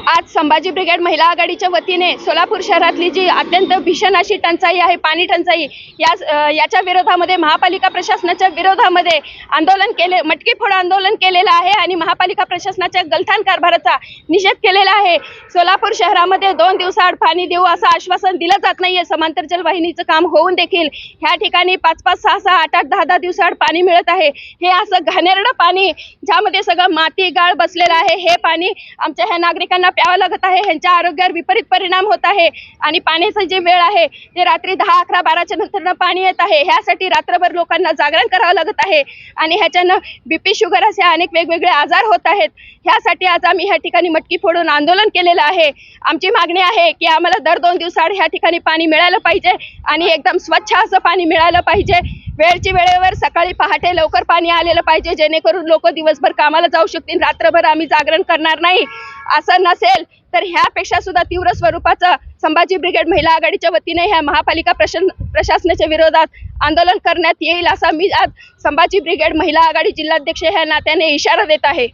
आज संभाजी ब्रिगेड महिला आघाडीच्या वतीने सोलापूर शहरातली जी अत्यंत भीषण अशी टंचाई आहे, पाणी टंचाई, याच्या विरोधामध्ये महापालिका प्रशासनाच्या विरोधामध्ये आंदोलन केले, मटकी फोड आंदोलन केलेलं आहे आणि महापालिका प्रशासनाच्या गलथान कारभाराचा निषेध केलेला आहे। सोलापूर शहरामध्ये 2 दिवसाआड पाणी देऊ असं आश्वासन दिलं जात नाहीये। समांतर जलवाहिनीचं काम होऊन देखील ह्या ठिकाणी 5-5, 6-6, 8-8, 10-10 दिवसाआड पाणी मिळत आहे। हे असं घाणेरडं पाणी ज्यामध्ये सगळं माती गाळ बसलेलं आहे, हे पाणी आमच्या ह्या नागरिकांना प्यावं लागत आहे। ह्यांच्या आरोग्यावर विपरीत परिणाम होत आहे आणि पाण्याची जी वेळ आहे ते रात्री 10, 11, 12च्या नंतर पाणी येत आहे। ह्यासाठी रात्रभर लोकांना जागरण करावं लागत आहे आणि ह्याच्यानं बीपी, शुगर असे अनेक वेगवेगळे आजार होत आहेत। ह्यासाठी आज आम्ही ह्या ठिकाणी मटकी फोडून आंदोलन केलेलं आहे। आमची मागणी आहे की आम्हाला दर 2 दिवसाआड ह्या ठिकाणी पाणी मिळालं पाहिजे आणि एकदम स्वच्छ असं पाणी मिळालं पाहिजे। वेळची वेळेवर सकाळी पहाटे लवकर पाणी आलेलं पाहिजे, जेणेकरून लोक दिवसभर कामाला जाऊ शकतील, रात्रभर आम्ही जागरण करणार नाही। असं नसेल तर ह्यापेक्षा सुद्धा तीव्र स्वरूपाचं संभाजी ब्रिगेड महिला आघाडीच्या वतीने ह्या महापालिका प्रशासनाच्या विरोधात आंदोलन करण्यात येईल, असा मी आज संभाजी ब्रिगेड महिला आघाडी जिल्हाध्यक्ष ह्या नात्याने इशारा देत आहे।